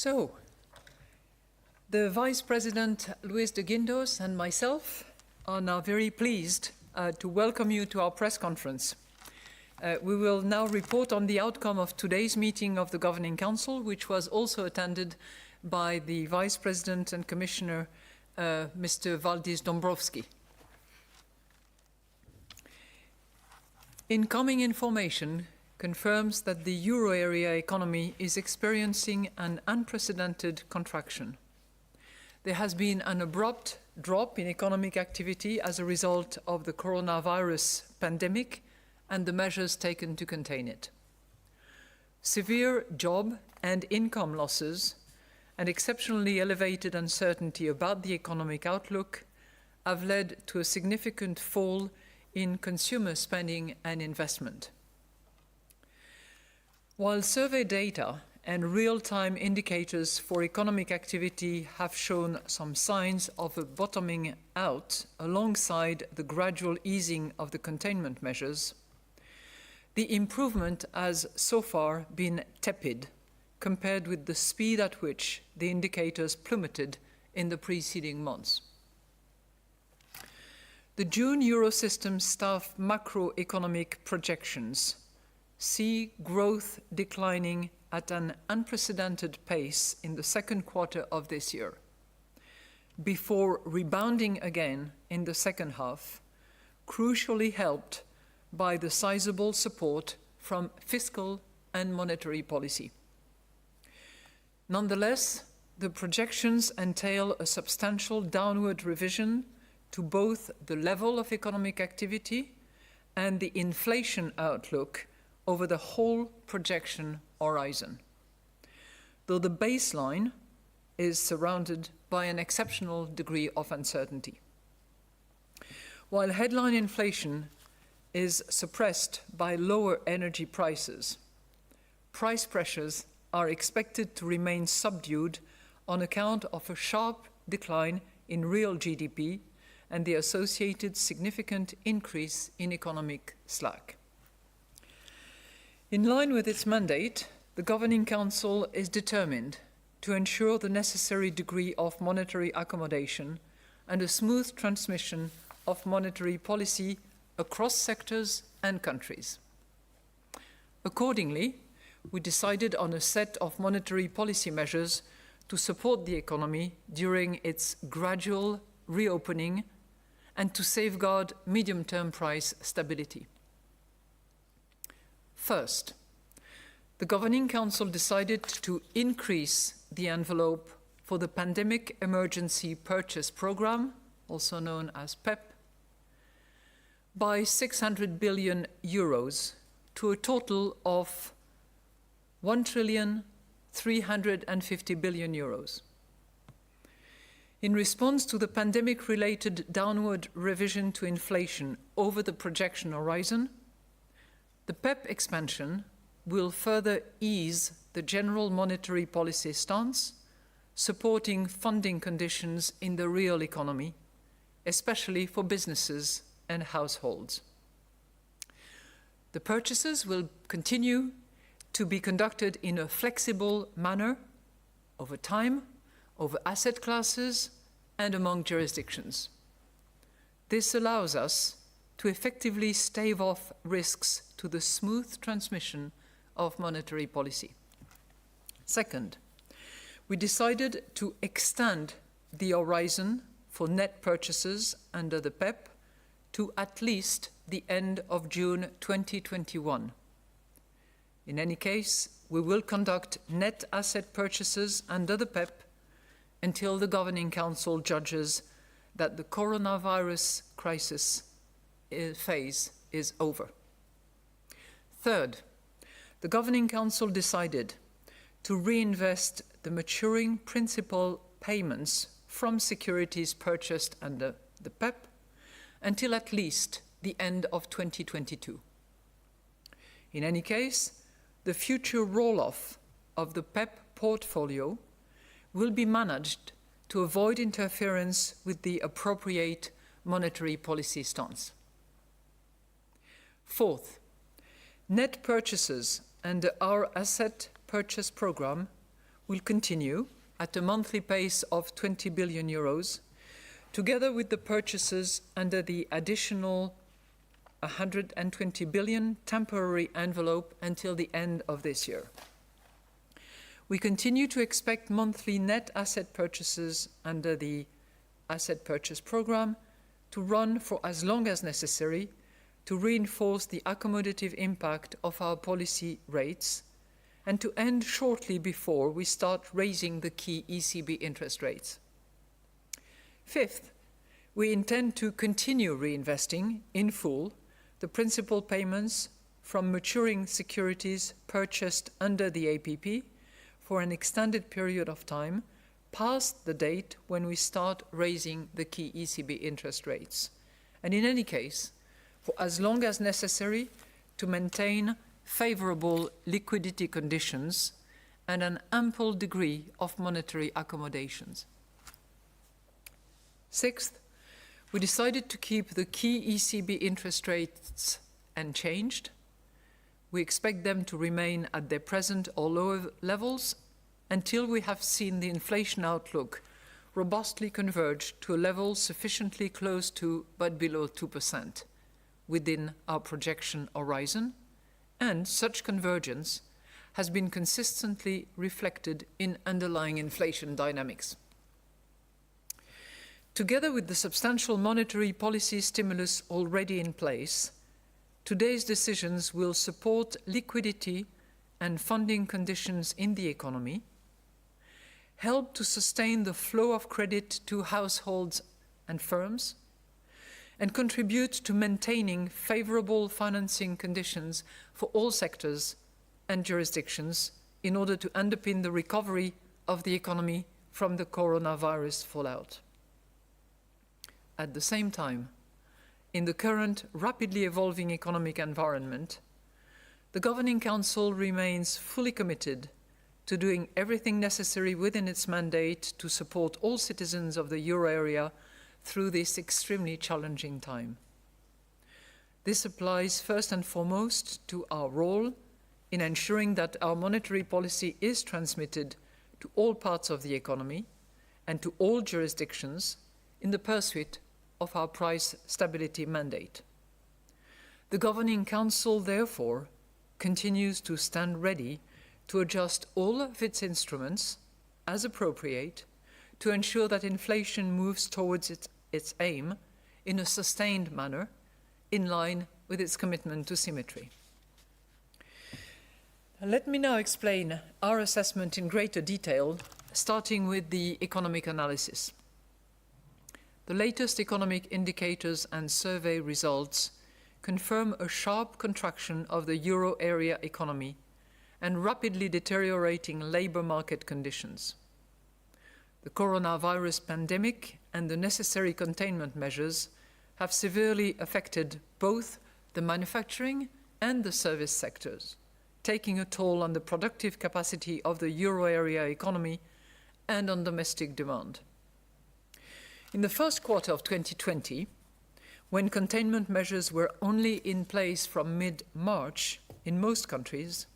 So, the Vice President Luis de Guindos and myself are now very pleased to welcome you to our press conference. We will now report on the outcome of today's meeting of the Governing Council, which was also attended by the Vice President and Commissioner, Mr. Valdis Dombrovskis. Incoming information confirms that the euro area economy is experiencing an unprecedented contraction. There has been an abrupt drop in economic activity as a result of the coronavirus pandemic and the measures taken to contain it. Severe job and income losses and exceptionally elevated uncertainty about the economic outlook have led to a significant fall in consumer spending and investment. While survey data and real-time indicators for economic activity have shown some signs of a bottoming out alongside the gradual easing of the containment measures, the improvement has so far been tepid compared with the speed at which the indicators plummeted in the preceding months. The June Eurosystem staff macroeconomic projections see growth declining at an unprecedented pace in the second quarter of this year, before rebounding again in the second half, crucially helped by the sizable support from fiscal and monetary policy. Nonetheless, the projections entail a substantial downward revision to both the level of economic activity and the inflation outlook over the whole projection horizon, though the baseline is surrounded by an exceptional degree of uncertainty. While headline inflation is suppressed by lower energy prices, price pressures are expected to remain subdued on account of a sharp decline in real GDP and the associated significant increase in economic slack. In line with its mandate, the Governing Council is determined to ensure the necessary degree of monetary accommodation and a smooth transmission of monetary policy across sectors and countries. Accordingly, we decided on a set of monetary policy measures to support the economy during its gradual reopening and to safeguard medium-term price stability. First, the Governing Council decided to increase the envelope for the Pandemic Emergency Purchase Programme, also known as PEP, by 600 billion euros to a total of 1,350 billion euros. In response to the pandemic-related downward revision to inflation over the projection horizon, the PEP expansion will further ease the general monetary policy stance, supporting funding conditions in the real economy, especially for businesses and households. The purchases will continue to be conducted in a flexible manner over time, over asset classes, and among jurisdictions. This allows us to effectively stave off risks to the smooth transmission of monetary policy. Second, we decided to extend the horizon for net purchases under the PEP to at least the end of June 2021. In any case, we will conduct net asset purchases under the PEP until the Governing Council judges that the coronavirus crisis phase is over. Third, the Governing Council decided to reinvest the maturing principal payments from securities purchased under the PEP until at least the end of 2022. In any case, the future roll-off of the PEP portfolio will be managed to avoid interference with the appropriate monetary policy stance. Fourth, net purchases under our asset purchase programme will continue at a monthly pace of 20 billion euros, together with the purchases under the additional 120 billion temporary envelope until the end of this year. We continue to expect monthly net asset purchases under the asset purchase programme to run for as long as necessary to reinforce the accommodative impact of our policy rates and to end shortly before we start raising the key ECB interest rates. Fifth, we intend to continue reinvesting in full the principal payments from maturing securities purchased under the APP for an extended period of time past the date when we start raising the key ECB interest rates, and in any case, for as long as necessary to maintain favourable liquidity conditions and an ample degree of monetary accommodations. Sixth, we decided to keep the key ECB interest rates unchanged. We expect them to remain at their present or lower levels until we have seen the inflation outlook robustly converge to a level sufficiently close to but below 2% within our projection horizon, and such convergence has been consistently reflected in underlying inflation dynamics. Together with the substantial monetary policy stimulus already in place, today's decisions will support liquidity and funding conditions in the economy, help to sustain the flow of credit to households and firms, and contribute to maintaining favourable financing conditions for all sectors and jurisdictions in order to underpin the recovery of the economy from the coronavirus fallout. At the same time, in the current rapidly evolving economic environment, the Governing Council remains fully committed to doing everything necessary within its mandate to support all citizens of the euro area through this extremely challenging time. This applies first and foremost to our role in ensuring that our monetary policy is transmitted to all parts of the economy and to all jurisdictions in the pursuit of our price stability mandate. The Governing Council, therefore, continues to stand ready to adjust all of its instruments as appropriate to ensure that inflation moves towards its aim in a sustained manner, in line with its commitment to symmetry. Let me now explain our assessment in greater detail, starting with the economic analysis. The latest economic indicators and survey results confirm a sharp contraction of the euro area economy and rapidly deteriorating labour market conditions. The coronavirus pandemic and the necessary containment measures have severely affected both the manufacturing and the service sectors, taking a toll on the productive capacity of the euro area economy and on domestic demand. In the first quarter of 2020, when containment measures were only in place from mid-March in most countries,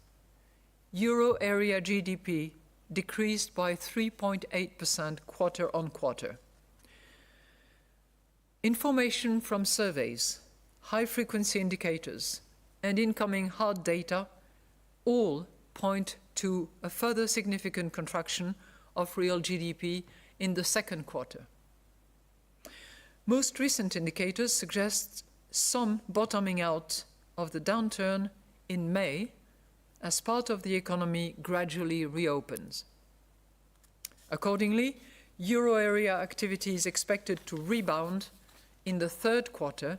euro area GDP decreased by 3.8% quarter on quarter. Information from surveys, high-frequency indicators, and incoming hard data all point to a further significant contraction of real GDP in the second quarter. Most recent indicators suggest some bottoming out of the downturn in May as part of the economy gradually reopens. Accordingly, euro area activity is expected to rebound in the third quarter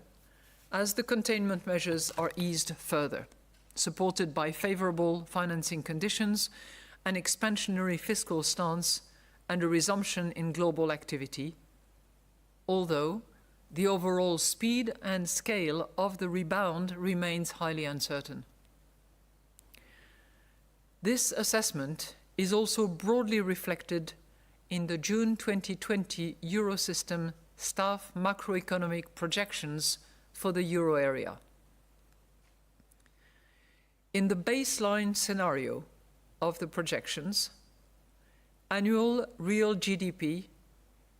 as the containment measures are eased further. supported by favorable financing conditions, an expansionary fiscal stance, and a resumption in global activity, although the overall speed and scale of the rebound remains highly uncertain. This assessment is also broadly reflected in the June 2020 Eurosystem staff macroeconomic projections for the euro area. In the baseline scenario of the projections, annual real GDP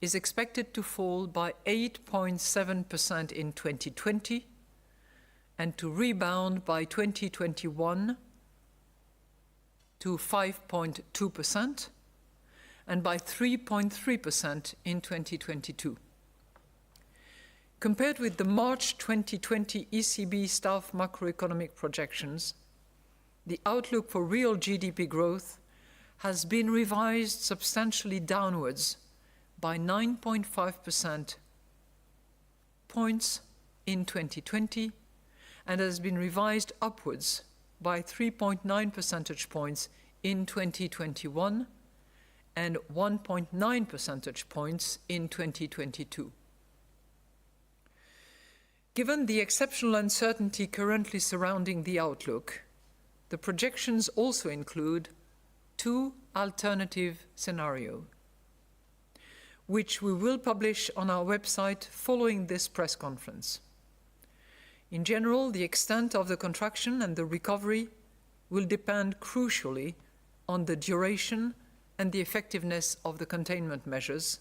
is expected to fall by 8.7% in 2020 and to rebound by 2021 to 5.2% and by 3.3% in 2022. Compared with the March 2020 ECB staff macroeconomic projections, the outlook for real GDP growth has been revised substantially downwards by 9.5% points in 2020 and has been revised upwards by 3.9 percentage points in 2021 and 1.9 percentage points in 2022. Given the exceptional uncertainty currently surrounding the outlook, the projections also include two alternative scenarios, which we will publish on our website following this press conference. In general, the extent of the contraction and the recovery will depend crucially on the duration and the effectiveness of the containment measures,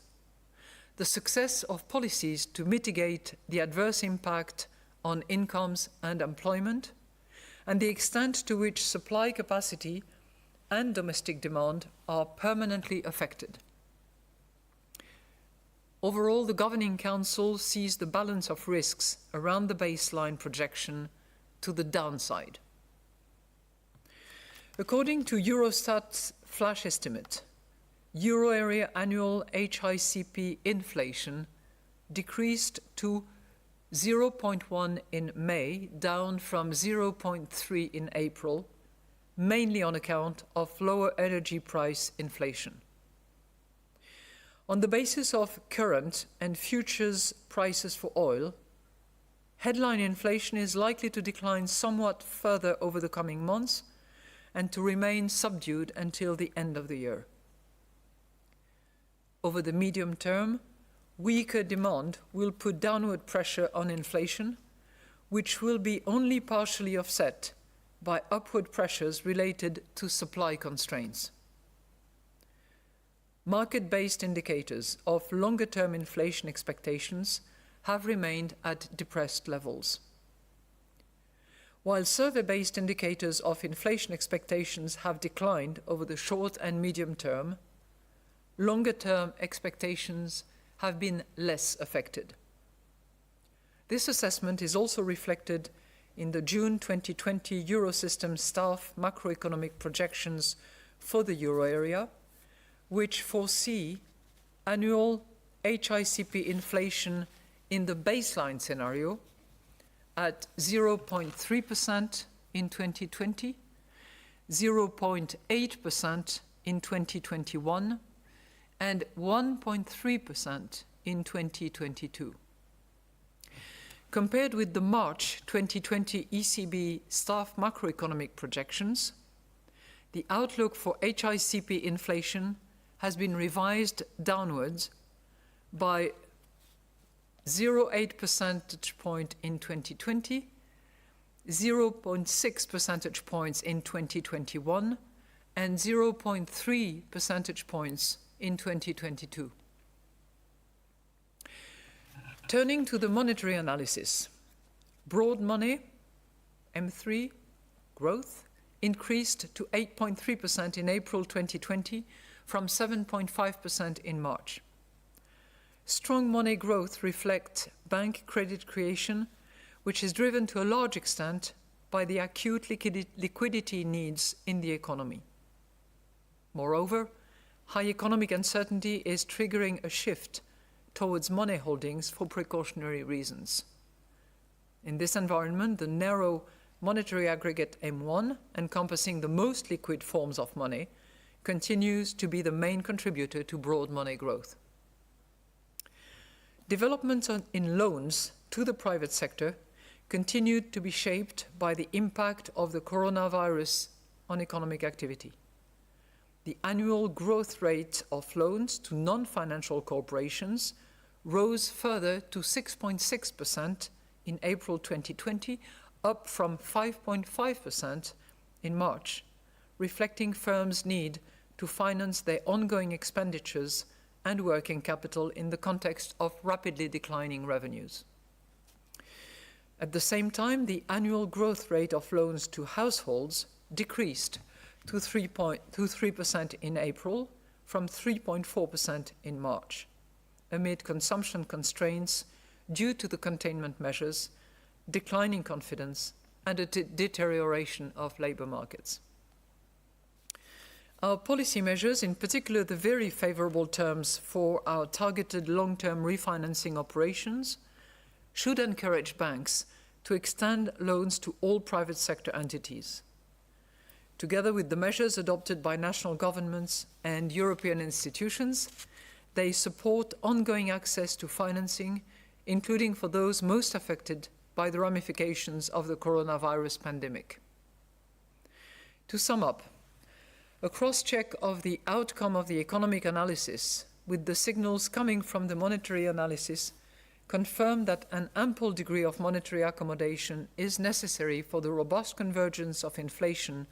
the success of policies to mitigate the adverse impact on incomes and employment, and the extent to which supply capacity and domestic demand are permanently affected. Overall, the Governing Council sees the balance of risks around the baseline projection to the downside. According to Eurostat's flash estimate, euro area annual HICP inflation decreased to 0.1 in May, down from 0.3 in April, mainly on account of lower energy price inflation. On the basis of current and futures prices for oil, headline inflation is likely to decline somewhat further over the coming months and to remain subdued until the end of the year. Over the medium term, weaker demand will put downward pressure on inflation, which will be only partially offset by upward pressures related to supply constraints. Market-based indicators of longer-term inflation expectations have remained at depressed levels. While survey-based indicators of inflation expectations have declined over the short and medium term, longer-term expectations have been less affected. This assessment is also reflected in the June 2020 Eurosystem staff macroeconomic projections for the euro area, which foresee annual HICP inflation in the baseline scenario at 0.3% in 2020, 0.8% in 2021, and 1.3% in 2022. Compared with the March 2020 ECB staff macroeconomic projections, the outlook for HICP inflation has been revised downwards by 0.8 percentage point in 2020, 0.6 percentage points in 2021, and 0.3 percentage points in 2022. Turning to the monetary analysis, broad money, M3, growth, increased to 8.3% in April 2020 from 7.5% in March. Strong money growth reflects bank credit creation, which is driven to a large extent by the acute liquidity needs in the economy. Moreover, high economic uncertainty is triggering a shift towards money holdings for precautionary reasons. In this environment, the narrow monetary aggregate M1, encompassing the most liquid forms of money, continues to be the main contributor to broad money growth. Developments in loans to the private sector continued to be shaped by the impact of the coronavirus on economic activity. The annual growth rate of loans to non-financial corporations rose further to 6.6% in April 2020, up from 5.5% in March, reflecting firms' need to finance their ongoing expenditures and working capital in the context of rapidly declining revenues. At the same time, the annual growth rate of loans to households decreased to 3% in April from 3.4% in March, amid consumption constraints due to the containment measures, declining confidence, and a deterioration of labour markets. Our policy measures, in particular the very favourable terms for our targeted long-term refinancing operations, should encourage banks to extend loans to all private sector entities. Together with the measures adopted by national governments and European institutions, they support ongoing access to financing, including for those most affected by the ramifications of the coronavirus pandemic. To sum up, a cross-check of the outcome of the economic analysis with the signals coming from the monetary analysis confirm that an ample degree of monetary accommodation is necessary for the robust convergence of inflation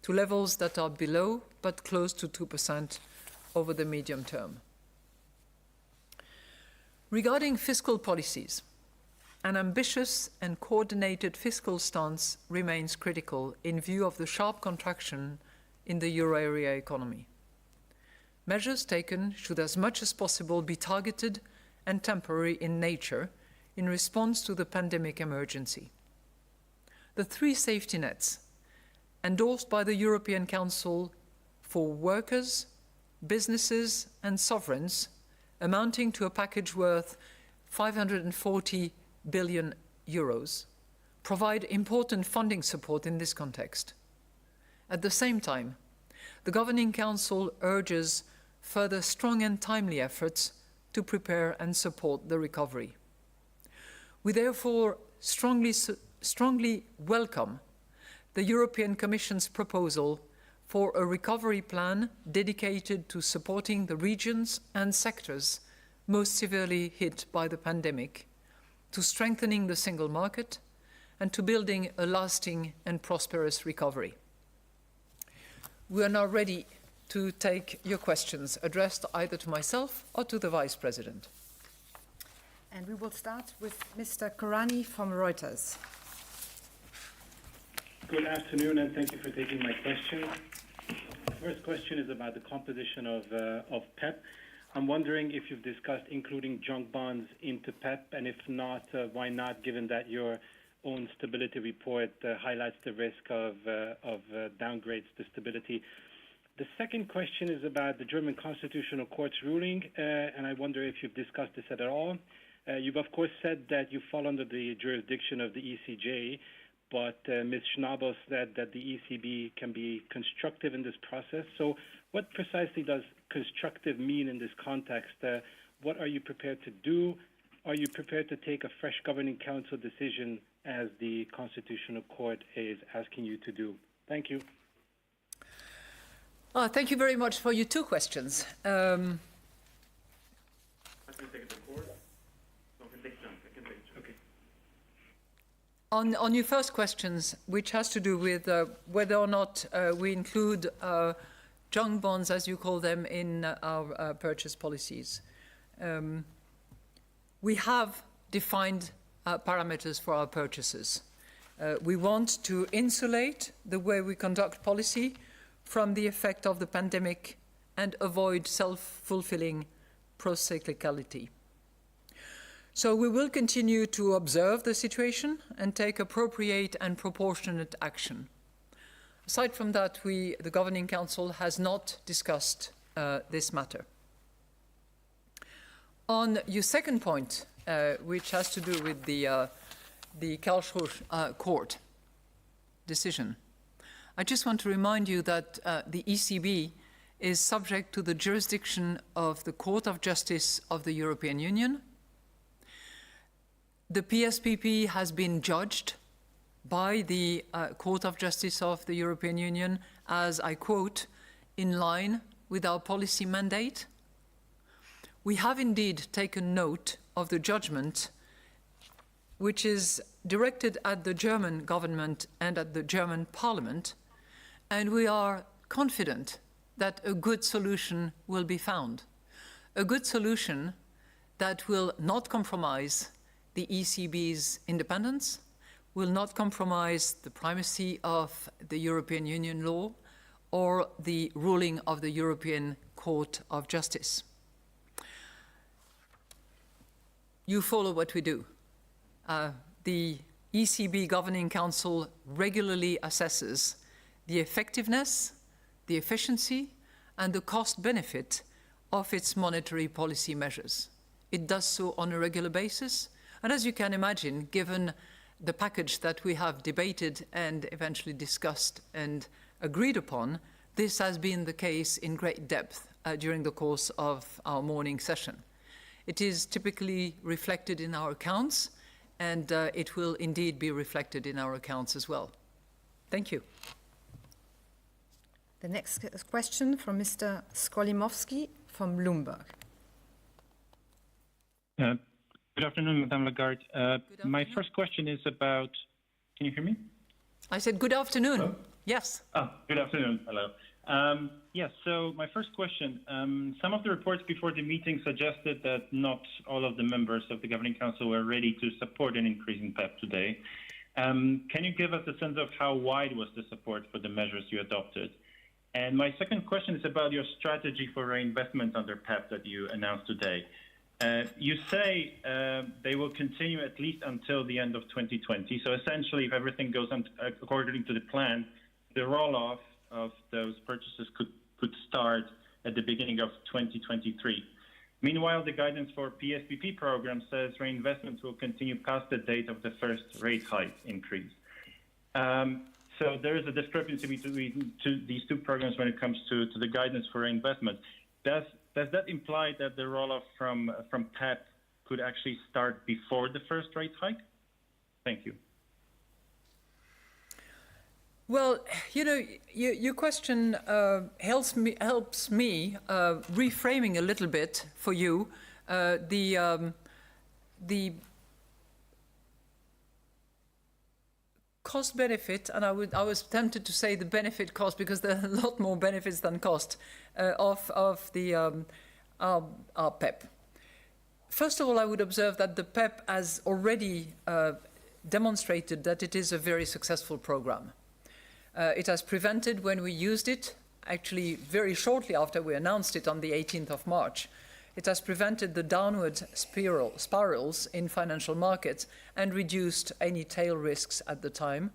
to levels that are below but close to 2% over the medium term. Regarding fiscal policies, an ambitious and coordinated fiscal stance remains critical in view of the sharp contraction in the euro area economy. Measures taken should as much as possible be targeted and temporary in nature in response to the pandemic emergency. The three safety nets endorsed by the European Council for workers, businesses and sovereigns, amounting to a package worth 540 billion euros, provide important funding support in this context. At the same time, the Governing Council urges further strong and timely efforts to prepare and support the recovery. We therefore strongly welcome the European Commission's proposal for a recovery plan dedicated to supporting the regions and sectors most severely hit by the pandemic, to strengthening the single market, and to building a lasting and prosperous recovery. We are now ready to take your questions, addressed either to myself or to the Vice President. And we will start with Mr. Korani from Reuters. Good afternoon, and thank you for taking my question. The first question is about the composition of PEP. I'm wondering if you've discussed including junk bonds into PEP, and if not, why not, given that your own stability report highlights the risk of downgrades to stability. The second question is about the German Constitutional Court's ruling, and I wonder if you've discussed this at all. You've, of course, said that you fall under the jurisdiction of the ECJ, but Ms. Schnabel said that the ECB can be constructive in this process. So what precisely does constructive mean in this context? What are you prepared to do? Are you prepared to take a fresh Governing Council decision as the Constitutional Court is asking you to do? Thank you. Thank you very much for your two questions. On your first questions, which has to do with whether or not we include junk bonds, as you call them, in our purchase policies. We have defined parameters for our purchases. We want to insulate the way we conduct policy from the effect of the pandemic and avoid self-fulfilling procyclicality. So we will continue to observe the situation and take appropriate and proportionate action. Aside from that, the Governing Council has not discussed this matter. On your second point, which has to do with the Karlsruhe Court, decision. I just want to remind you that the ECB is subject to the jurisdiction of the Court of Justice of the European Union. The PSPP has been judged by the Court of Justice of the European Union as, I quote, in line with our policy mandate. We have indeed taken note of the judgment, which is directed at the German government and at the German parliament, and we are confident that a good solution will be found. A good solution that will not compromise the ECB's independence, will not compromise the primacy of the European Union law or the ruling of the European Court of Justice. You follow what we do. The ECB Governing Council regularly assesses the effectiveness, the efficiency, and the cost-benefit of its monetary policy measures. It does so on a regular basis, and as you can imagine, given the package that we have debated and eventually discussed and agreed upon, this has been the case in great depth during the course of our morning session. It is typically reflected in our accounts, and it will indeed be reflected in our accounts as well. Thank you. The next question from Mr. Skolimowski from Bloomberg. Good afternoon, Madame Lagarde. My first question is about, can you hear me? I said good afternoon. Hello? Yes. Oh, good afternoon. Hello. Yes, so my first question, some of the reports before the meeting suggested that not all of the members of the Governing Council were ready to support an increase in PEP today. Can you give us a sense of how wide was the support for the measures you adopted? And my second question is about your strategy for reinvestment under PEP that you announced today. You say they will continue at least until the end of 2020. So essentially, if everything goes on according to the plan, the roll-off of those purchases could start at the beginning of 2023. Meanwhile, the guidance for PSPP program says reinvestments will continue past the date of the first rate hike increase. So there is a discrepancy between these two programs when it comes to the guidance for reinvestment. Does that imply that the roll-off from PEP could actually start before the first rate hike? Thank you. Well, you know, your question helps me reframing a little bit for you the cost benefit, and I was tempted to say the benefit cost because there are a lot more benefits than cost of our PEP. First of all, I would observe that the PEP has already demonstrated that it is a very successful program. It has prevented, when we used it, actually very shortly after we announced it on the 18th of March, it has prevented the downward spirals in financial markets and reduced any tail risks at the time,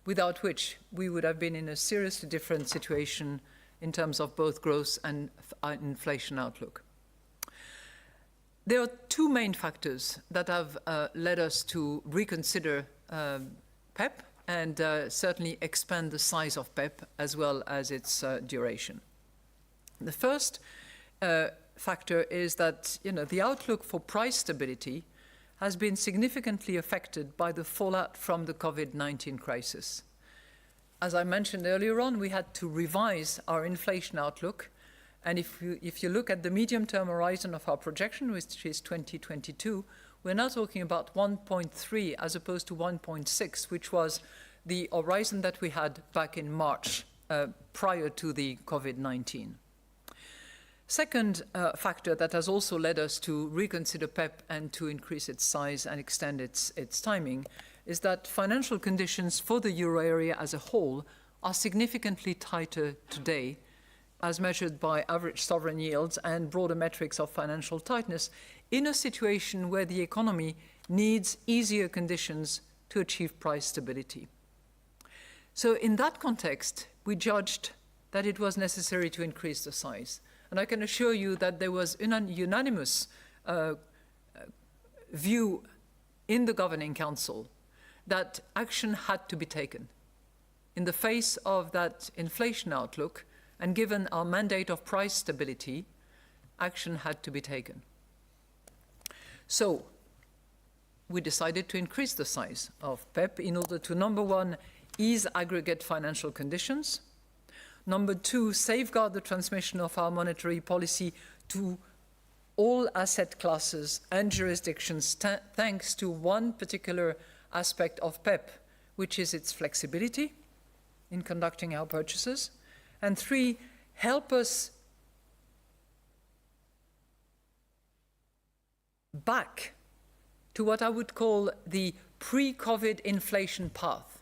without which we would have been in a seriously different situation in terms of both growth and inflation outlook. There are two main factors that have led us to reconsider PEP and certainly expand the size of PEP as well as its duration. The first factor is that the outlook for price stability has been significantly affected by the fallout from the COVID-19 crisis. As I mentioned earlier on, we had to revise our inflation outlook, and if you look at the medium-term horizon of our projection, which is 2022, we're now talking about 1.3 as opposed to 1.6, which was the horizon that we had back in March prior to the COVID-19. Second factor that has also led us to reconsider PEP and to increase its size and extend its timing is that financial conditions for the euro area as a whole are significantly tighter today, as measured by average sovereign yields and broader metrics of financial tightness, in a situation where the economy needs easier conditions to achieve price stability. So in that context, we judged that it was necessary to increase the size. And I can assure you that there was a unanimous view in the Governing Council that action had to be taken. In the face of that inflation outlook, and given our mandate of price stability, action had to be taken. So, we decided to increase the size of PEP in order to, number one, ease aggregate financial conditions, number two, safeguard the transmission of our monetary policy to all asset classes and jurisdictions thanks to one particular aspect of PEP, which is its flexibility in conducting our purchases, and three, help us back to what I would call the pre-COVID inflation path.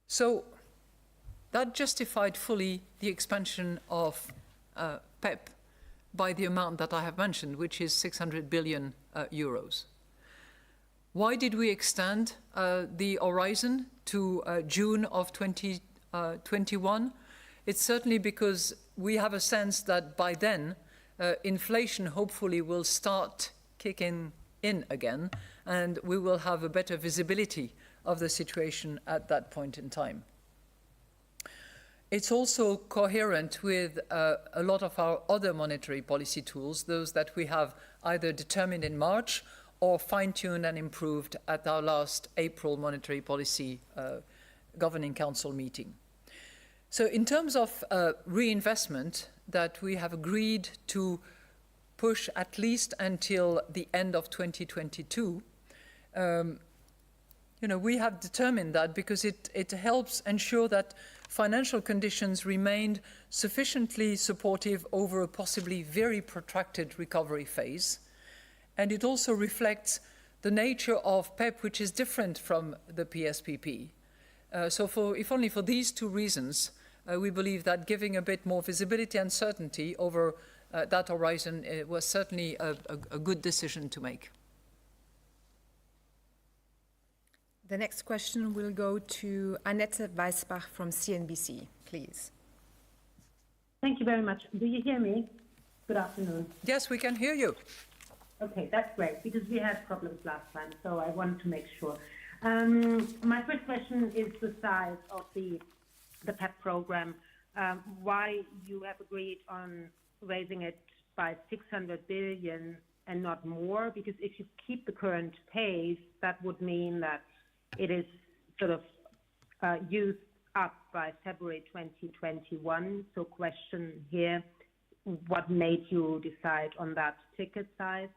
So that justified fully the expansion of PEP by the amount that I have mentioned, which is 600 billion euros. Why did we extend the horizon to June of 2021? It's certainly because we have a sense that by then inflation hopefully will start kicking in again, and we will have a better visibility of the situation at that point in time. It's also coherent with a lot of our other monetary policy tools, those that we have either determined in March or fine-tuned and improved at our last April Monetary Policy Governing Council meeting. So in terms of reinvestment that we have agreed to push at least until the end of 2022, we have determined that because it helps ensure that financial conditions remained sufficiently supportive over a possibly very protracted recovery phase. And it also reflects the nature of PEP, which is different from the PSPP. So if only for these two reasons, we believe that giving a bit more visibility and certainty over that horizon was certainly a good decision to make. The next question will go to Annette Weisbach from CNBC, please. Thank you very much. Do you hear me? Good afternoon. Yes, we can hear you. Okay, that's great, because we had problems last time, so I wanted to make sure. My first question is the size of the PEP program, why you have agreed on raising it by 600 billion and not more, because if you keep the current pace, that would mean that it is sort of used up by February 2021. So question here, what made you decide on that ticket size?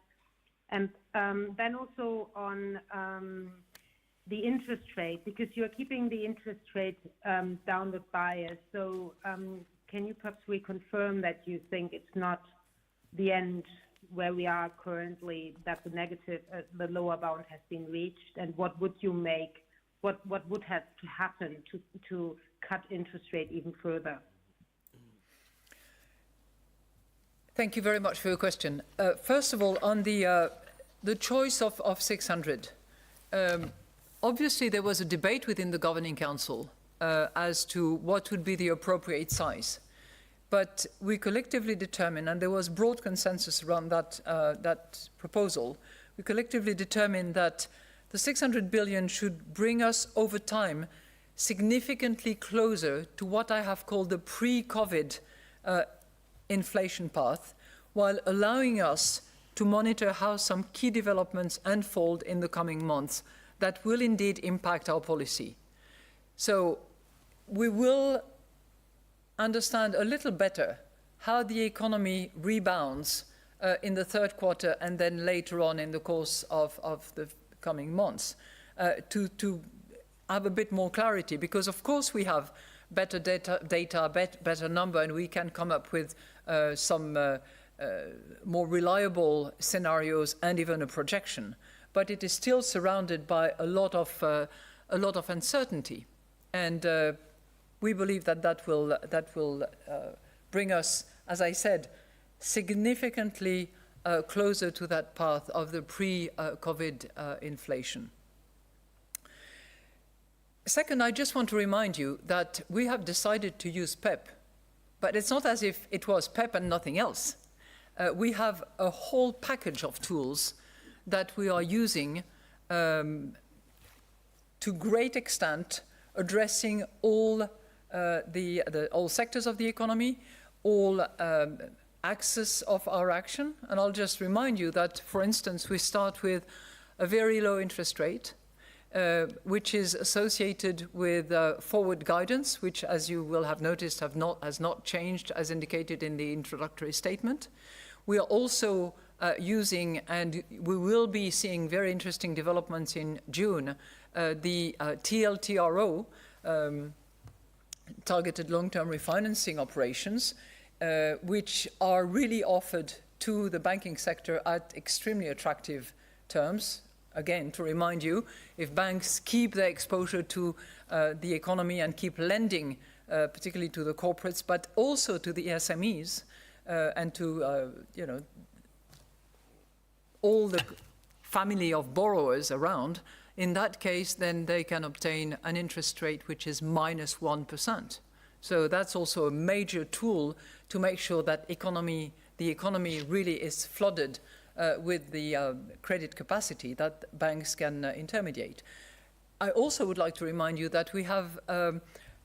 And then also on the interest rate, because you're keeping the interest rate downward bias. So can you perhaps reconfirm that you think it's not the end where we are currently, that the negative, the lower bound has been reached, and what would you make, what would have to happen to cut interest rate even further? Thank you very much for your question. First of all, on the choice of 600, obviously there was a debate within the Governing Council as to what would be the appropriate size. But we collectively determined, and there was broad consensus around that proposal, we collectively determined that the 600 billion should bring us over time significantly closer to what I have called the pre-COVID inflation path, while allowing us to monitor how some key developments unfold in the coming months that will indeed impact our policy. So we will understand a little better how the economy rebounds in the third quarter and then later on in the course of the coming months to have a bit more clarity, because of course we have better data, better number, and we can come up with some more reliable scenarios and even a projection. But it is still surrounded by a lot of uncertainty, and we believe that will bring us, as I said, significantly closer to that path of the pre-COVID inflation. Second, I just want to remind you that we have decided to use PEP, but it's not as if it was PEP and nothing else. We have a whole package of tools that we are using to great extent addressing all all sectors of the economy, all axes of our action. And I'll just remind you that, for instance, we start with a very low interest rate, which is associated with forward guidance, which, as you will have noticed, has not changed as indicated in the introductory statement. We are also using, and we will be seeing very interesting developments in June, the TLTRO, targeted long-term refinancing operations, which are really offered to the banking sector at extremely attractive terms. Again, to remind you, if banks keep their exposure to the economy and keep lending, particularly to the corporates, but also to the SMEs and to, all the family of borrowers around, in that case, then they can obtain an interest rate which is minus 1%. So that's also a major tool to make sure that the economy really is flooded with the credit capacity that banks can intermediate. I also would like to remind you that we have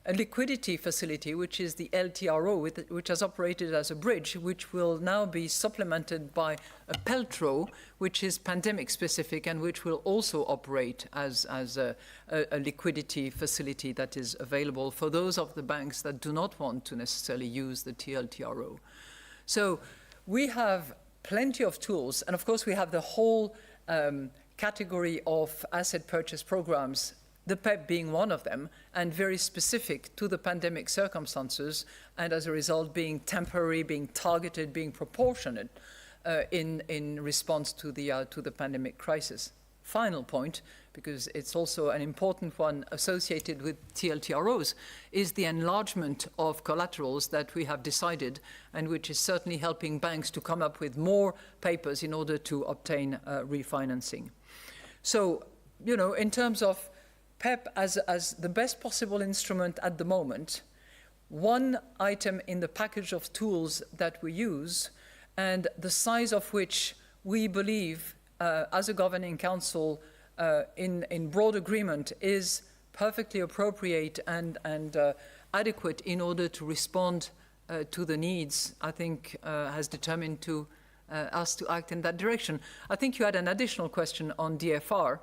a liquidity facility, which is the LTRO, which has operated as a bridge, which will now be supplemented by a PELTRO, which is pandemic specific and which will also operate as a liquidity facility that is available for those of the banks that do not want to necessarily use the TLTRO. So we have plenty of tools, and of course we have the whole category of asset purchase programs, the PEP being one of them, and very specific to the pandemic circumstances, and as a result being temporary, being targeted, being proportionate in response to the pandemic crisis. Final point, because it's also an important one associated with TLTROs, is the enlargement of collaterals that we have decided, and which is certainly helping banks to come up with more papers in order to obtain refinancing. So, in terms of PEP as the best possible instrument at the moment, one item in the package of tools that we use, and the size of which we believe as a governing council in broad agreement is perfectly appropriate and adequate in order to respond to the needs, I think has determined us to act in that direction. I think you had an additional question on DFR.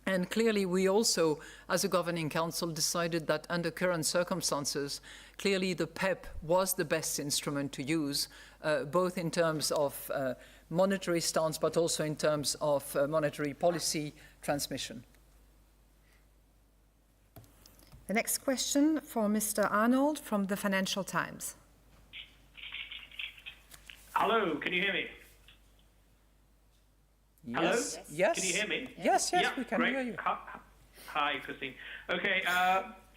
And clearly, we also, as a governing council, decided that under current circumstances, clearly the PEP was the best instrument to use, both in terms of monetary stance, but also in terms of monetary policy transmission. The next question for Mr. Arnold from the Financial Times. Hello, can you hear me? Yes. Hello? Yes. Can you hear me? Yes, yeah, we can great. hear you. Hi, Christine. Okay,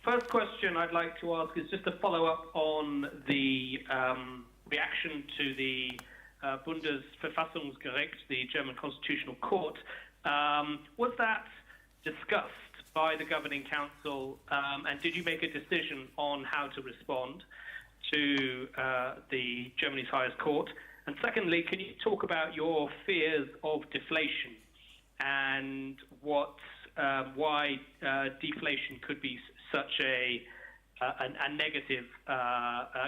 first question I'd like to ask is just a follow-up on the reaction to the Bundesverfassungsgericht, the German Constitutional Court. Was that discussed by the Governing Council, and did you make a decision on how to respond to the Germany's highest court? And secondly, can you talk about your fears of deflation and why deflation could be such a negative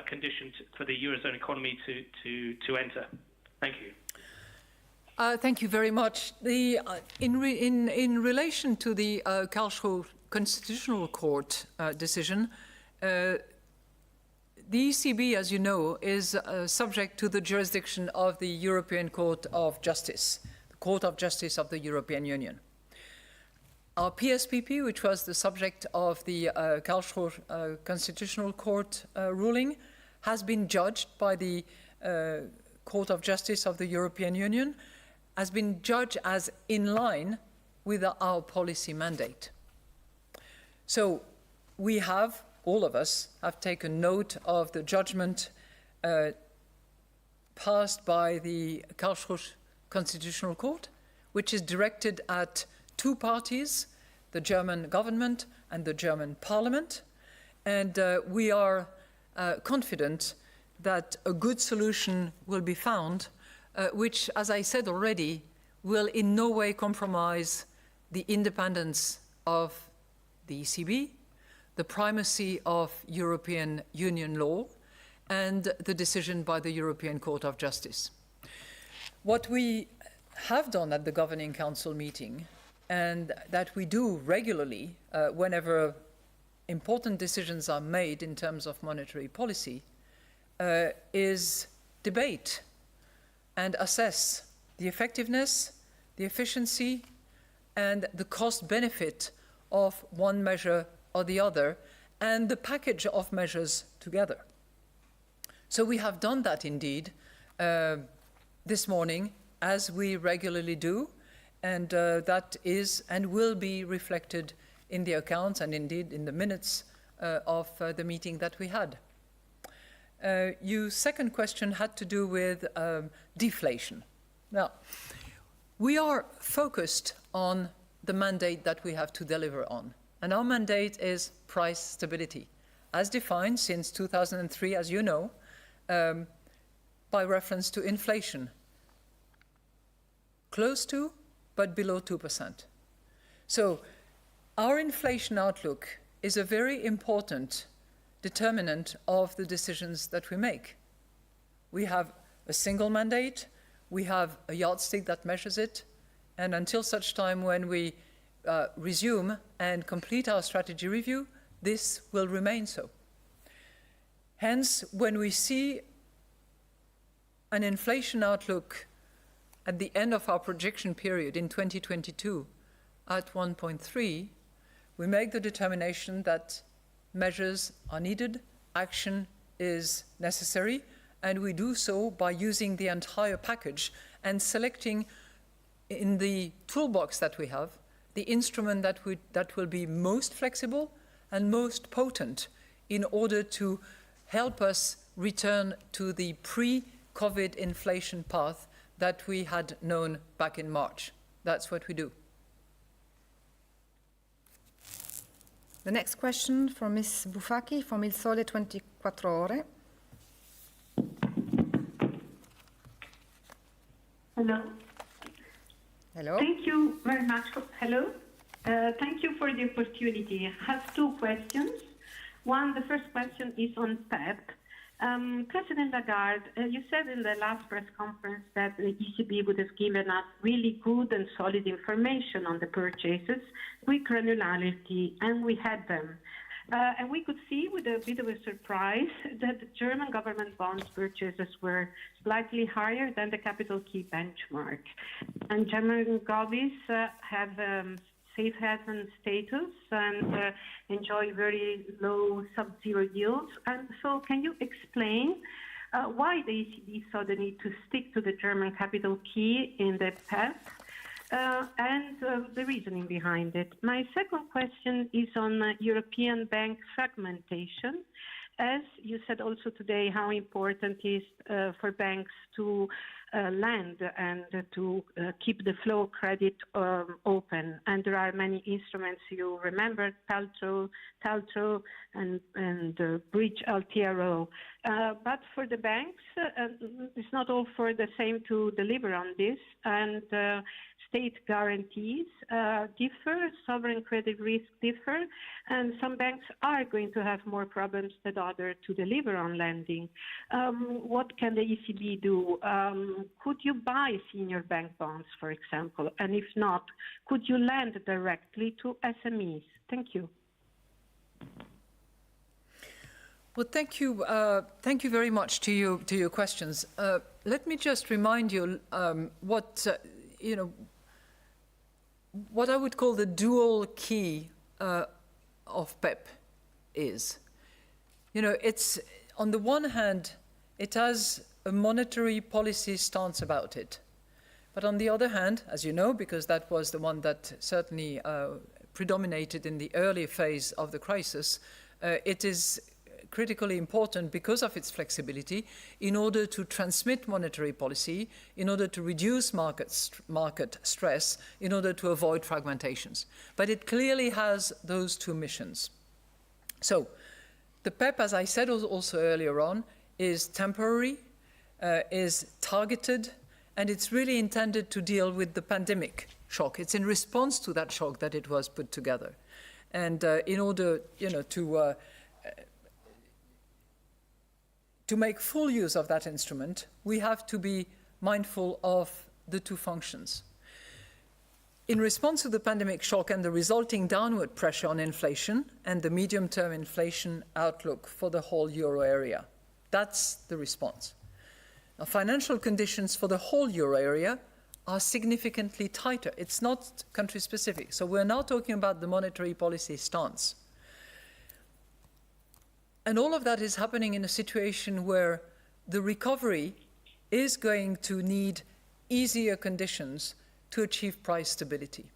condition for the Eurozone economy to enter? Thank you. Thank you very much. In relation to the Karlsruhe Constitutional Court decision, the ECB, as you know, is subject to the jurisdiction of the European Court of Justice, the Court of Justice of the European Union. Our PSPP, which was the subject of the Karlsruhe Constitutional Court ruling, has been judged by the Court of Justice of the European Union, has been judged as in line with our policy mandate. So we have, all of us, have taken note of the judgment passed by the Karlsruhe Constitutional Court, which is directed at two parties, the German government and the German parliament. And we are confident that a good solution will be found, which, as I said already, will in no way compromise the independence of the ECB, the primacy of European Union law, and the decision by the European Court of Justice. What we have done at the Governing Council meeting, and that we do regularly whenever important decisions are made in terms of monetary policy, is debate and assess the effectiveness, the efficiency, and the cost-benefit of one measure or the other, and the package of measures together. So we have done that indeed this morning, as we regularly do, and that is and will be reflected in the accounts and indeed in the minutes of the meeting that we had. Your second question had to do with deflation. Now, we are focused on the mandate that we have to deliver on, and our mandate is price stability, as defined since 2003, as you know, by reference to inflation, close to but below 2%. So our inflation outlook is a very important determinant of the decisions that we make. We have a single mandate, we have a yardstick that measures it, and until such time when we resume and complete our strategy review, this will remain so. Hence, when we see an inflation outlook at the end of our projection period in 2022 at 1.3, we make the determination that measures are needed, action is necessary, and we do so by using the entire package and selecting in the toolbox that we have the instrument that will be most flexible and most potent in order to help us return to the pre-COVID inflation path that we had known back in March. That's what we do. The next question from Ms. Bufacchi from Il Sole 24 Ore. Hello. Hello. Thank you very much. Hello. Thank you for the opportunity. I have two questions. One, the first question is on PEP. President Lagarde, you said in the last press conference that the ECB would have given us really good and solid information on the purchases with granularity, and we had them. And we could see with a bit of a surprise that the German government bonds purchases were slightly higher than the capital key benchmark. And German govies have safe haven status and enjoy very low sub-zero yields. And so can you explain why the ECB saw the need to stick to the German capital key in the PEP? And the reasoning behind it. My second question is on European bank fragmentation. As you said also today, how important it is for banks to lend and to keep the flow of credit open. And there are many instruments, you remember, TLTRO and bridge LTRO. But for the banks, it's not all for the same to deliver on this. And state guarantees differ, sovereign credit risk differ, and some banks are going to have more problems than others to deliver on lending. What can the ECB do? Could you buy senior bank bonds, for example? And if not, could you lend directly to SMEs? Thank you. Well, thank you very much to your questions. Let me just remind you what I would call the dual key of PEP is. It's on the one hand, it has a monetary policy stance about it, but on the other hand, as you know, because that was the one that certainly predominated in the early phase of the crisis, it is critically important because of its flexibility in order to transmit monetary policy, in order to reduce market stress, in order to avoid fragmentations. But it clearly has those two missions. So the PEP, as I said also earlier on, is temporary, is targeted, and it's really intended to deal with the pandemic shock. It's in response to that shock that it was put together. And in order, to make full use of that instrument, we have to be mindful of the two functions. In response to the pandemic shock and the resulting downward pressure on inflation and the medium-term inflation outlook for the whole euro area, that's the response. Now, financial conditions for the whole euro area are significantly tighter. It's not country-specific. So we're now talking about the monetary policy stance. And all of that is happening in a situation where the recovery is going to need easier conditions to achieve price stability.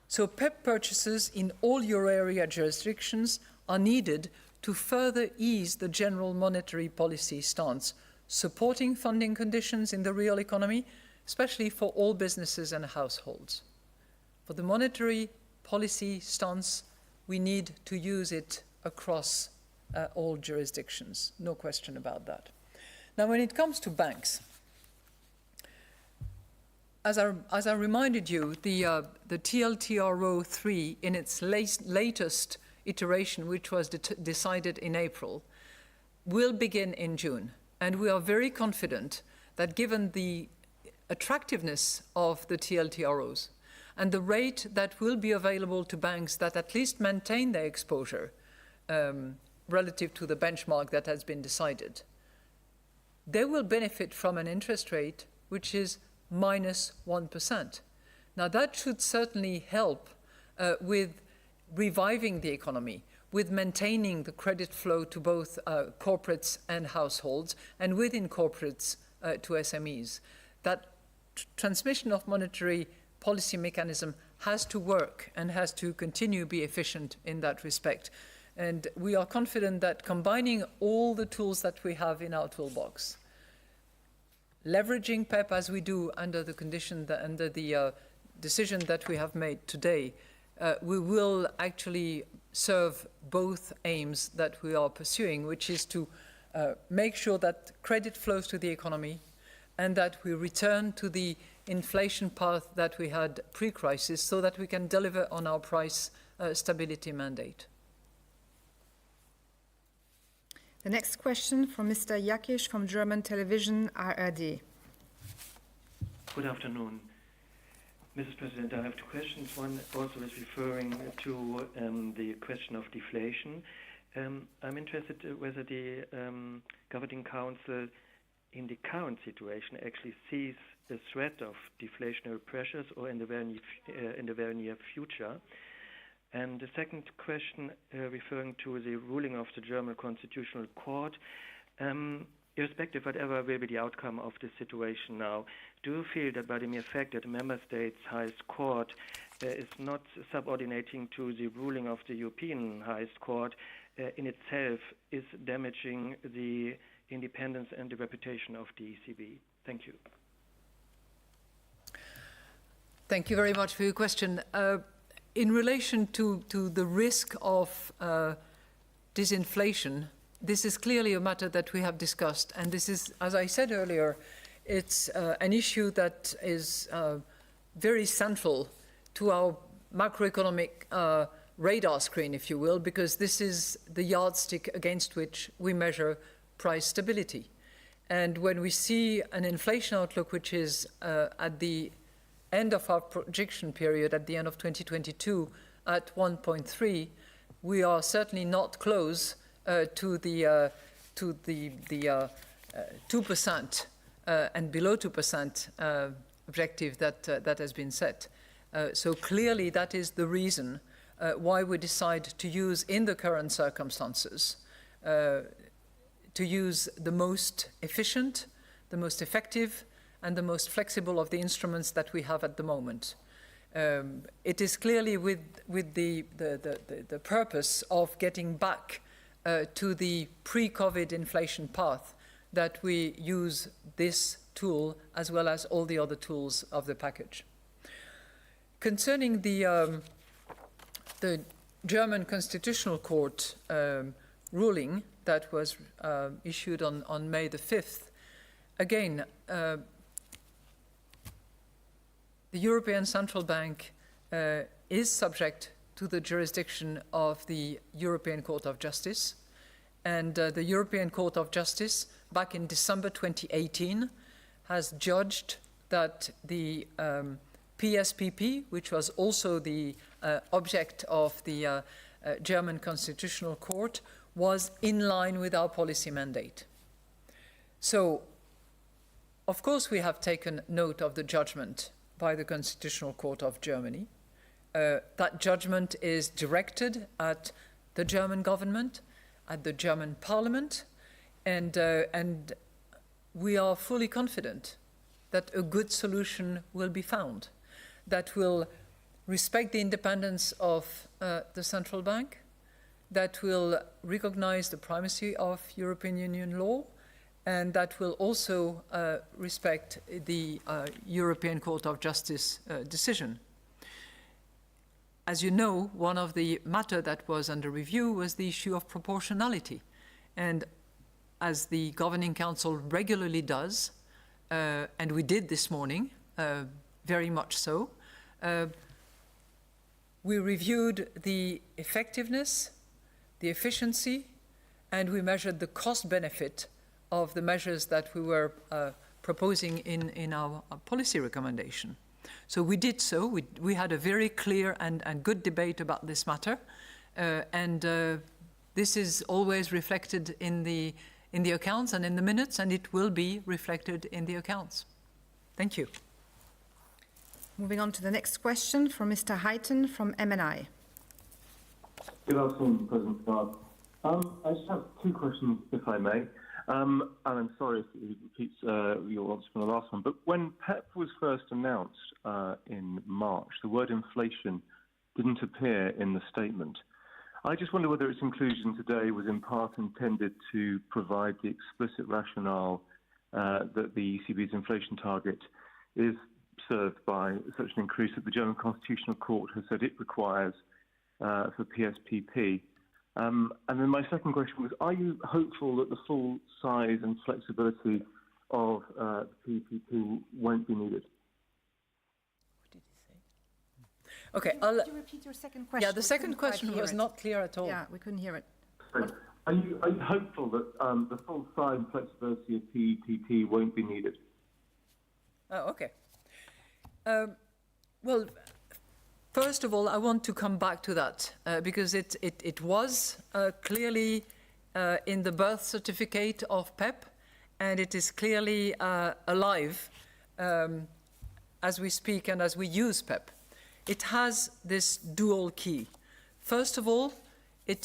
So PEP purchases in all euro area jurisdictions are needed to further ease the general monetary policy stance, supporting funding conditions in the real economy, especially for all businesses and households. For the monetary policy stance, we need to use it across all jurisdictions, no question about that. Now, when it comes to banks, as I reminded you, the TLTRO3 in its latest iteration, which was decided in April, will begin in June. And we are very confident that given the attractiveness of the TLTROs and the rate that will be available to banks that at least maintain their exposure relative to the benchmark that has been decided, they will benefit from an interest rate which is minus 1%. Now that should certainly help with reviving the economy, with maintaining the credit flow to both corporates and households, and within corporates to SMEs. That transmission of monetary policy mechanism has to work and has to continue to be efficient in that respect. And we are confident that combining all the tools that we have in our toolbox, leveraging PEP as we do under the condition that, under the decision that we have made today, we will actually serve both aims that we are pursuing, which is to make sure that credit flows to the economy and that we return to the inflation path that we had pre-crisis so that we can deliver on our price stability mandate. The next question from Mr. Jakisch from German television ARD. Good afternoon. Mrs. President, I have two questions. One also is referring to the question of deflation. I'm interested whether the Governing Council in the current situation actually sees the threat of deflationary pressures or in the very near future. And the second question referring to the ruling of the German Constitutional Court, irrespective of whatever will be the outcome of this situation now, do you feel that by the mere fact that the Member States' highest court is not subordinating to the ruling of the European highest court in itself is damaging the independence and the reputation of the ECB? Thank you. Thank you very much for your question. In relation to the risk of disinflation, this is clearly a matter that we have discussed, and this is, as I said earlier, it's an issue that is very central to our macroeconomic radar screen, if you will, because this is the yardstick against which we measure price stability. And when we see an inflation outlook which is at the end of our projection period at the end of 2022 at 1.3, we are certainly not close to the 2% and below 2% objective that has been set. So clearly that is the reason why we decide to use, in the current circumstances, to use the most efficient, the most effective, and the most flexible of the instruments that we have at the moment. It is clearly with the purpose of getting back to the pre-COVID inflation path that we use this tool as well as all the other tools of the package. Concerning the German Constitutional Court ruling that was issued on May the 5th, again, the European Central Bank is subject to the jurisdiction of the European Court of Justice. And the European Court of Justice, back in December 2018, has judged that the PSPP, which was also the object of the German Constitutional Court, was in line with our policy mandate. So, of course, we have taken note of the judgment by the Constitutional Court of Germany. That judgment is directed at the German government, at the German parliament, and we are fully confident that a good solution will be found that will respect the independence of the central bank, that will recognize the primacy of European Union law, and that will also respect the European Court of Justice decision. As you know, one of the matters that was under review was the issue of proportionality. And as the Governing Council regularly does, and we did this morning, very much so, we reviewed the effectiveness, the efficiency, and we measured the cost-benefit of the measures that we were proposing in our policy recommendation. So we did so. We had a very clear and good debate about this matter, and this is always reflected in the accounts and in the minutes, and it will be reflected in the accounts. Thank you. Moving on to the next question from Mr. Heighton from MNI. Good afternoon, President Lagarde. I just have two questions, if I may. And I'm sorry if it repeats your answer from the last one, but when PEP was first announced in March, the word inflation didn't appear in the statement. I just wonder whether its inclusion today was in part intended to provide the explicit rationale that the ECB's inflation target is served by such an increase that the German Constitutional Court has said it requires for PSPP. And then my second question was, are you hopeful that the full size and flexibility of the PPP won't be needed? What did he say? Okay, Could you repeat your second question? Yeah, the second question was not clear at all. Yeah, we couldn't hear it. So, are you hopeful that the full size and flexibility of PPP won't be needed? Oh, okay. Well, first of all, I want to come back to that because it was clearly in the birth certificate of PEP, and it is clearly alive as we speak and as we use PEP. It has this dual key. First of all, it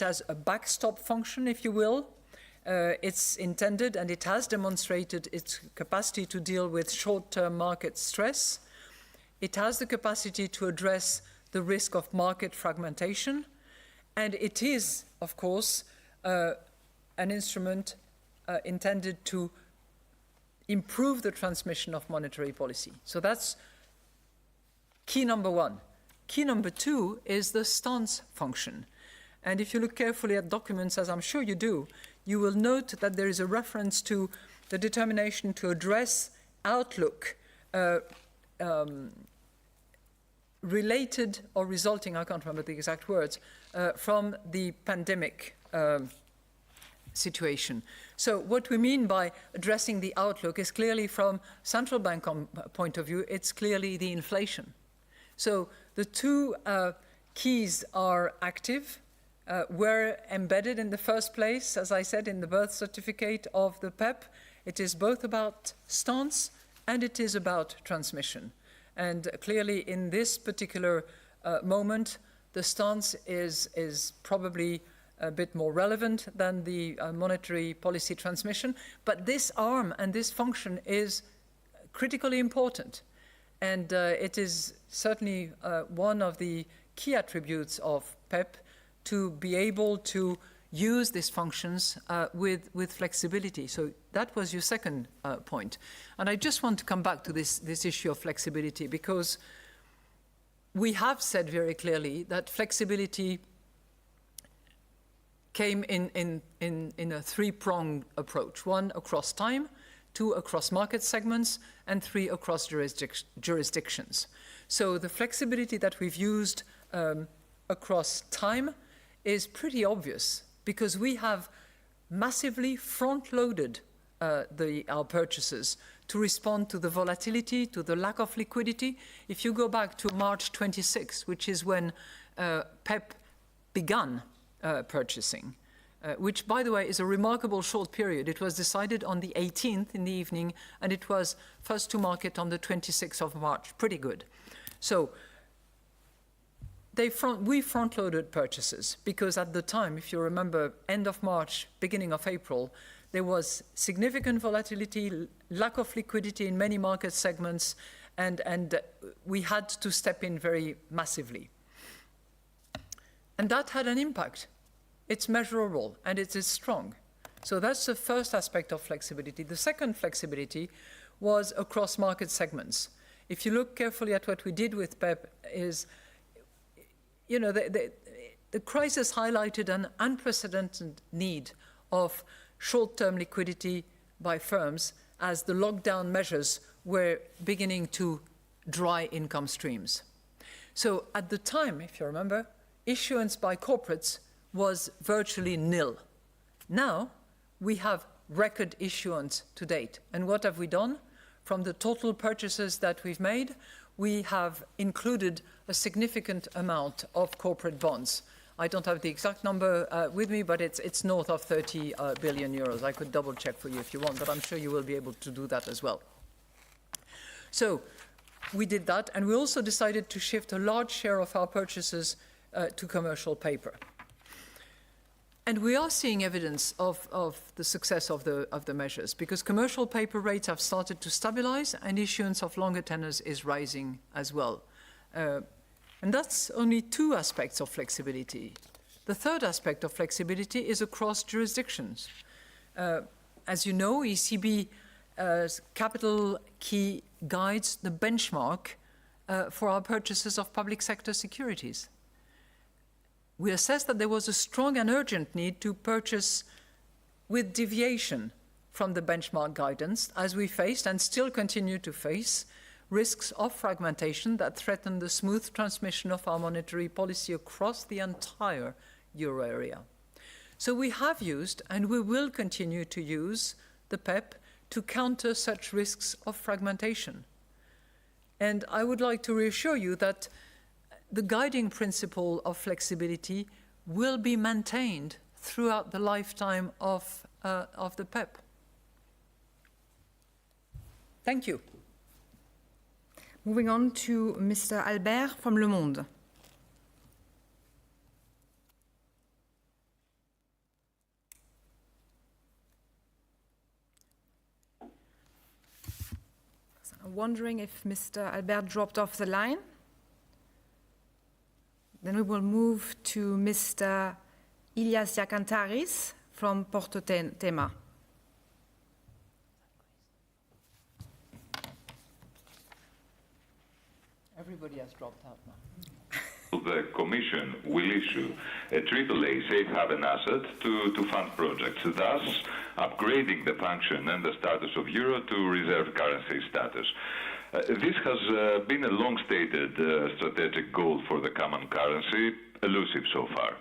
has a backstop function, if you will. It's intended and it has demonstrated its capacity to deal with short-term market stress. It has the capacity to address the risk of market fragmentation. And it is, of course, an instrument intended to improve the transmission of monetary policy. So that's key number one. Key number two is the stance function. And if you look carefully at documents, as I'm sure you do, you will note that there is a reference to the determination to address outlook related or resulting, I can't remember the exact words, from the pandemic situation. So what we mean by addressing the outlook is clearly from central bank point of view, it's clearly the inflation. So the two keys are active, were embedded in the first place, as I said, in the birth certificate of the PEP. It is both about stance and it is about transmission. And clearly in this particular moment, the stance is probably a bit more relevant than the monetary policy transmission. But this arm and this function is critically important. And it is certainly one of the key attributes of PEP to be able to use these functions with flexibility. So that was your second point. And I just want to come back to this issue of flexibility because we have said very clearly that flexibility came in a three-pronged approach. One, across time, 2 across market segments, and 3 across jurisdictions. So the flexibility that we've used across time is pretty obvious, because we have massively front-loaded our purchases to respond to the volatility, to the lack of liquidity. If you go back to March 26, which is when PEP began purchasing, which, by the way, is a remarkable short period. It was decided on the 18th in the evening, and it was first to market on the 26th of March. Pretty good. So we front-loaded purchases because at the time, if you remember, end of March, beginning of April, there was significant volatility, lack of liquidity in many market segments, and we had to step in very massively. And that had an impact. It's measurable and it is strong. So that's the first aspect of flexibility. The second flexibility was across market segments. If you look carefully at what we did with PEP is, you know, the crisis highlighted an unprecedented need of short-term liquidity by firms as the lockdown measures were beginning to dry income streams. So at the time, if you remember, issuance by corporates was virtually nil. Now we have record issuance to date. And what have we done? From the total purchases that we've made, we have included a significant amount of corporate bonds. I don't have the exact number with me, but it's north of 30 billion euros. I could double check for you if you want, but I'm sure you will be able to do that as well. So we did that, and we also decided to shift a large share of our purchases to commercial paper. And we are seeing evidence of the success of the measures, because commercial paper rates have started to stabilize and issuance of longer tenors is rising as well. And that's only 2 aspects of flexibility. The third aspect of flexibility is across jurisdictions. As you know, ECB capital key guides the benchmark for our purchases of public sector securities. We assessed that there was a strong and urgent need to purchase with deviation from the benchmark guidance, as we faced and still continue to face risks of fragmentation that threaten the smooth transmission of our monetary policy across the entire euro area. So we have used, and we will continue to use, the PEP to counter such risks of fragmentation. And I would like to reassure you that the guiding principle of flexibility will be maintained throughout the lifetime of the PEP. Thank you. Moving on to Mr. Albert from Le Monde. I'm wondering if Mr. Albert dropped off the line. Then we will move to Mr. Ilias Yakantaris from Porto Tema. Everybody has dropped out now. The Commission will issue a AAA safe haven asset to fund projects, thus upgrading the function and the status of euro to reserve currency status. This has been a long-stated strategic goal for the common currency, elusive so far.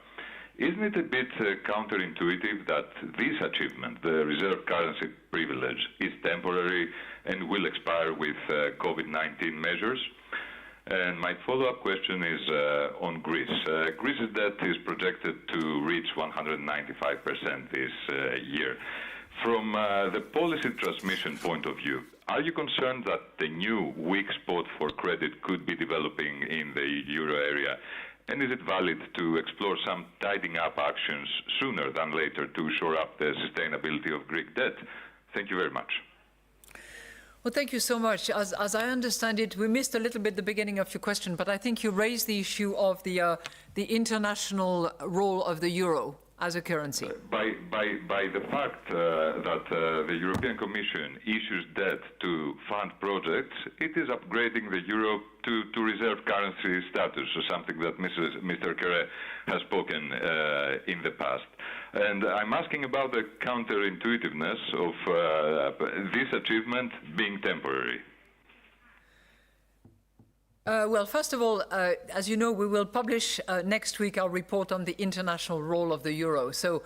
Isn't it a bit counterintuitive that this achievement, the reserve currency privilege, is temporary and will expire with COVID-19 measures? And my follow-up question is on Greece. Greece's debt is projected to reach 195% this year. From the policy transmission point of view, are you concerned that the new weak spot for credit could be developing in the euro area? And is it valid to explore some tidying up actions sooner than later to shore up the sustainability of Greek debt? Thank you very much. Well, thank you so much. As I understand it, we missed a little bit the beginning of your question, but I think you raised the issue of the international role of the euro as a currency. By the fact that the European Commission issues debt to fund projects, it is upgrading the euro to reserve currency status, something that Mr. Kere has spoken in the past. And I'm asking about the counterintuitiveness of this achievement being temporary. Well, first of all, as you know, we will publish next week our report on the international role of the euro. So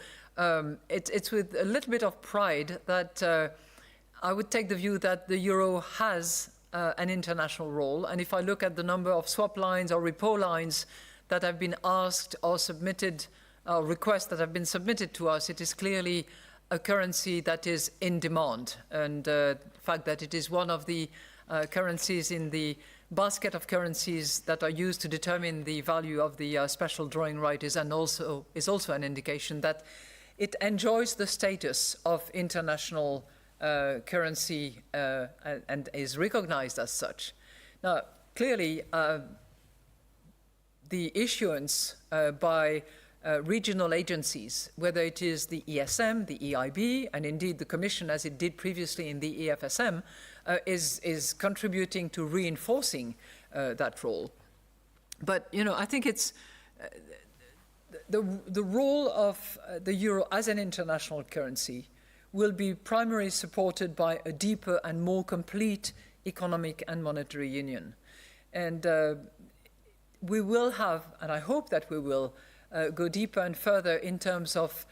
it's with a little bit of pride that I would take the view that the euro has an international role. And if I look at the number of swap lines or repo lines that have been asked or submitted, requests that have been submitted to us, it is clearly a currency that is in demand. And the fact that it is one of the currencies in the basket of currencies that are used to determine the value of the special drawing right is also an indication that it enjoys the status of international currency and is recognized as such. Now, clearly, the issuance by regional agencies, whether it is the ESM, the EIB, and indeed the Commission, as it did previously in the EFSM, is contributing to reinforcing that role. But, you know, I think it's the role of the euro as an international currency will be primarily supported by a deeper and more complete economic and monetary union. And we will have, and I hope that we will, go deeper and further in terms of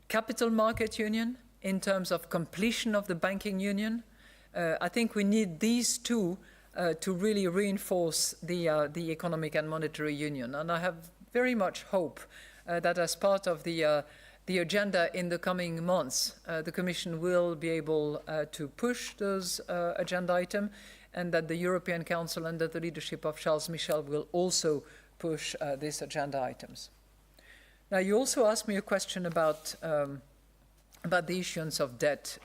capital market union, in terms of completion of the banking union. I think we need these two to really reinforce the economic and monetary union. And I have very much hope that as part of the agenda in the coming months, the Commission will be able to push those agenda items, and that the European Council under the leadership of Charles Michel will also push these agenda items. Now, you also asked me a question about the issuance of debt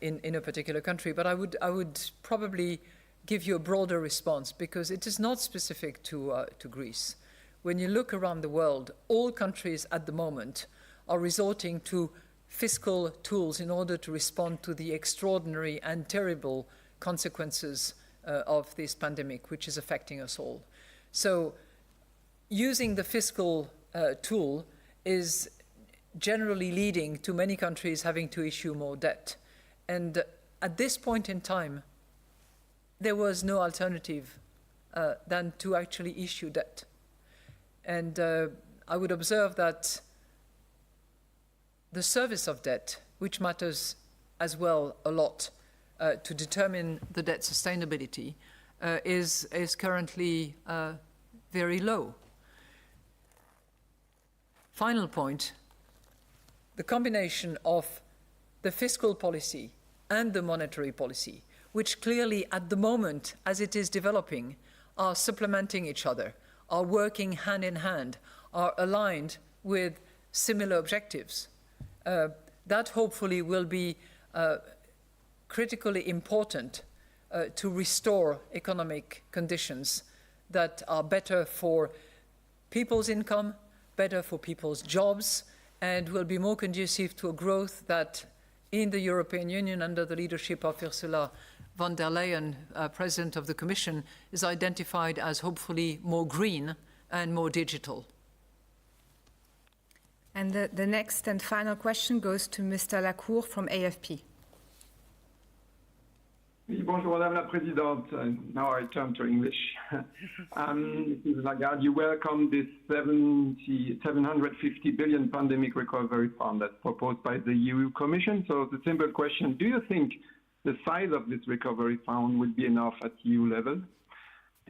in a particular country, but I would probably give you a broader response because it is not specific to Greece. When you look around the world, all countries at the moment are resorting to fiscal tools in order to respond to the extraordinary and terrible consequences of this pandemic, which is affecting us all. So using the fiscal tool is generally leading to many countries having to issue more debt. And at this point in time, there was no alternative than to actually issue debt. And I would observe that the service of debt, which matters as well a lot to determine the debt sustainability, is currently very low. Final point, the combination of the fiscal policy and the monetary policy, which clearly at the moment, as it is developing, are supplementing each other, are working hand in hand, are aligned with similar objectives. That hopefully will be critically important to restore economic conditions that are better for people's income, better for people's jobs, and will be more conducive to a growth that in the European Union, under the leadership of Ursula von der Leyen, President of the Commission, is identified as hopefully more green and more digital. And the next and final question goes to Mr. Lacour from AFP. Oui, bonjour, Madame la Présidente. Now I turn to English. Mrs. Lagarde, you welcome this 750 billion pandemic recovery fund that's proposed by the EU Commission. So the simple question, do you think the size of this recovery fund would be enough at EU level?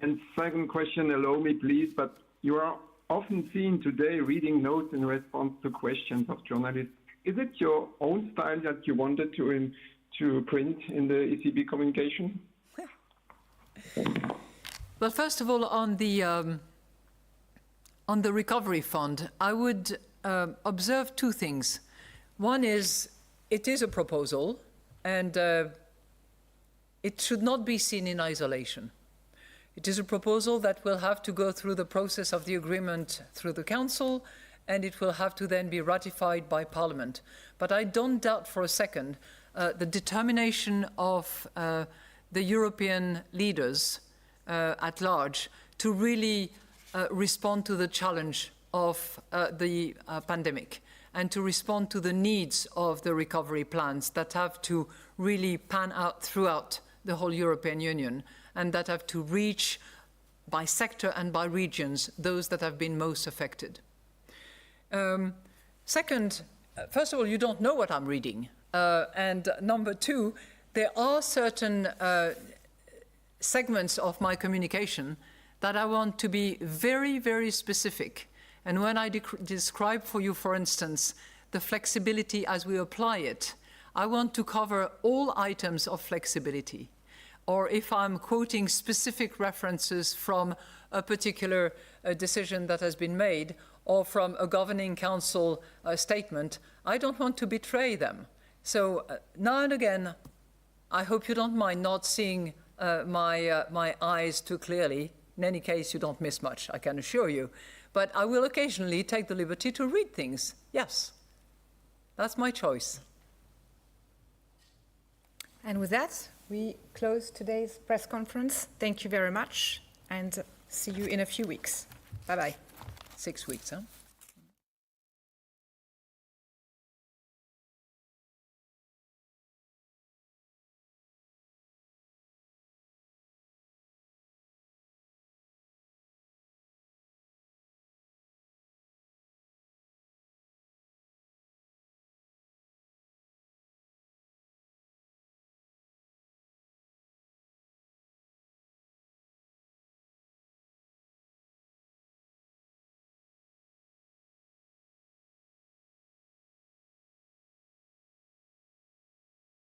And second question, allow me please, but you are often seen today reading notes in response to questions of journalists. Is it your own style that you wanted to print in the ECB communication? Well, first of all, on the recovery fund, I would observe two things. One is, it is a proposal, and it should not be seen in isolation. It is a proposal that will have to go through the process of the agreement through the Council, and it will have to then be ratified by Parliament. But I don't doubt for a second the determination of the European leaders at large to really respond to the challenge of the pandemic and to respond to the needs of the recovery plans that have to really pan out throughout the whole European Union and that have to reach by sector and by regions those that have been most affected. Second, first of all, you don't know what I'm reading. And number two, there are certain segments of my communication that I want to be very, very specific. And when I describe for you, for instance, the flexibility as we apply it, I want to cover all items of flexibility. Or if I'm quoting specific references from a particular decision that has been made or from a governing council statement, I don't want to betray them. So now and again, I hope you don't mind not seeing my eyes too clearly. In any case, you don't miss much, I can assure you. But I will occasionally take the liberty to read things. Yes, that's my choice. And with that, we close today's press conference. Thank you very much, and see you in a few weeks. Bye-bye. 6 weeks, huh?